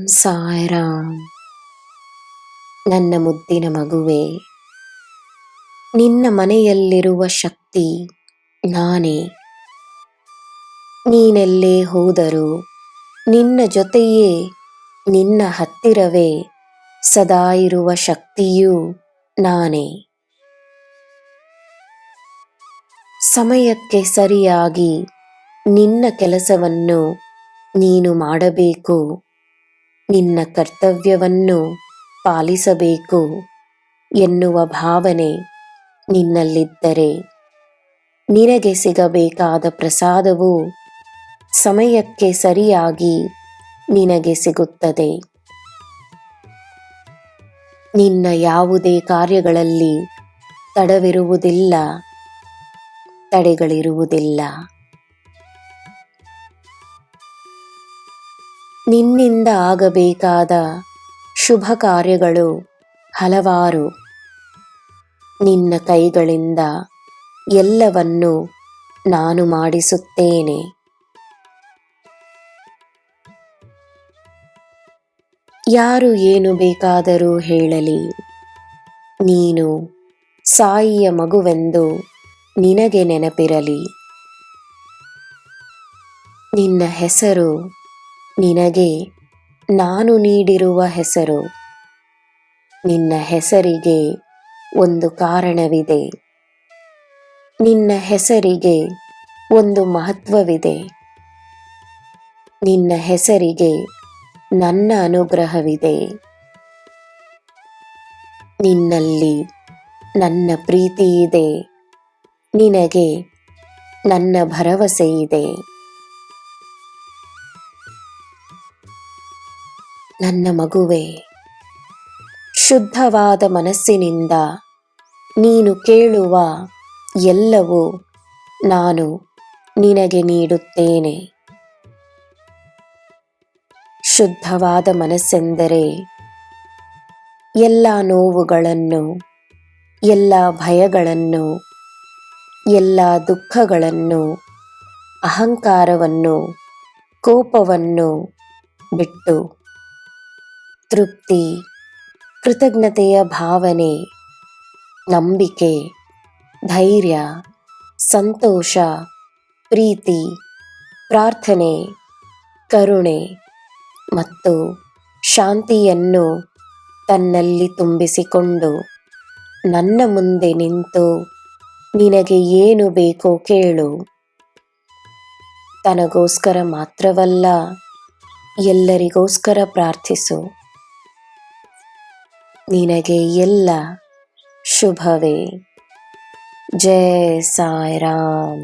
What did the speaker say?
ಸಾಯಿರಾಮ್. ನನ್ನ ಮುದ್ದಿನ ಮಗುವೆ, ನಿನ್ನ ಮನೆಯಲ್ಲಿರುವ ಶಕ್ತಿ ನಾನೇ. ನೀನೆಲ್ಲೇ ಹೋದರೂ ನಿನ್ನ ಜೊತೆಯೇ, ನಿನ್ನ ಹತ್ತಿರವೇ ಸದಾ ಇರುವ ಶಕ್ತಿಯೂ ನಾನೇ. ಸಮಯಕ್ಕೆ ಸರಿಯಾಗಿ ನಿನ್ನ ಕೆಲಸವನ್ನು ನೀನು ಮಾಡಬೇಕು, ನಿನ್ನ ಕರ್ತವ್ಯವನ್ನು ಪಾಲಿಸಬೇಕು ಎನ್ನುವ ಭಾವನೆ ನಿನ್ನಲ್ಲಿದ್ದರೆ, ನಿನಗೆ ಸಿಗಬೇಕಾದ ಪ್ರಸಾದವು ಸಮಯಕ್ಕೆ ಸರಿಯಾಗಿ ನಿನಗೆ ಸಿಗುತ್ತದೆ. ನಿನ್ನ ಯಾವುದೇ ಕಾರ್ಯಗಳಲ್ಲಿ ತಡವಿರುವುದಿಲ್ಲ, ತಡೆಗಳಿರುವುದಿಲ್ಲ. ನಿನ್ನಿಂದ ಆಗಬೇಕಾದ ಶುಭ ಕಾರ್ಯಗಳು ಹಲವಾರು. ನಿನ್ನ ಕೈಗಳಿಂದ ಎಲ್ಲವನ್ನೂ ನಾನು ಮಾಡಿಸುತ್ತೇನೆ. ಯಾರು ಏನು ಬೇಕಾದರೂ ಹೇಳಲಿ, ನೀನು ಸಾಯಿಯ ಮಗುವೆಂದು ನಿನಗೆ ನೆನಪಿರಲಿ. ನಿನ್ನ ಹೆಸರು ನಿನಗೆ ನಾನು ನೀಡಿರುವ ಹೆಸರು. ನಿನ್ನ ಹೆಸರಿಗೆ ಒಂದು ಕಾರಣವಿದೆ, ನಿನ್ನ ಹೆಸರಿಗೆ ಒಂದು ಮಹತ್ವವಿದೆ. ನಿನ್ನ ಹೆಸರಿಗೆ ನನ್ನ ಅನುಗ್ರಹವಿದೆ. ನಿನ್ನಲ್ಲಿ ನನ್ನ ಪ್ರೀತಿ ಇದೆ, ನಿನಗೆ ನನ್ನ ಭರವಸೆ ಇದೆ. ನನ್ನ ಮಗುವೆ, ಶುದ್ಧವಾದ ಮನಸ್ಸಿನಿಂದ ನೀನು ಕೇಳುವ ಎಲ್ಲವೂ ನಾನು ನಿನಗೆ ನೀಡುತ್ತೇನೆ. ಶುದ್ಧವಾದ ಮನಸ್ಸೆಂದರೆ ಎಲ್ಲ ನೋವುಗಳನ್ನು, ಎಲ್ಲ ಭಯಗಳನ್ನು, ಎಲ್ಲ ದುಃಖಗಳನ್ನು, ಅಹಂಕಾರವನ್ನು, ಕೋಪವನ್ನು ಬಿಟ್ಟು ತೃಪ್ತಿ, ಕೃತಜ್ಞತೆಯ ಭಾವನೆ, ನಂಬಿಕೆ, ಧೈರ್ಯ, ಸಂತೋಷ, ಪ್ರೀತಿ, ಪ್ರಾರ್ಥನೆ, ಕರುಣೆ ಮತ್ತು ಶಾಂತಿಯನ್ನು ತನ್ನಲ್ಲಿ ತುಂಬಿಸಿಕೊಂಡು ನನ್ನ ಮುಂದೆ ನಿಂತು ನಿನಗೆ ಏನು ಬೇಕೋ ಕೇಳು. ತನಗೋಸ್ಕರ ಮಾತ್ರವಲ್ಲ, ಎಲ್ಲರಿಗೋಸ್ಕರ ಪ್ರಾರ್ಥಿಸು. ನಿನಗೆ ಎಲ್ಲ ಶುಭವೇ. ಜೈ ಸಾಯಿರಾಮ್.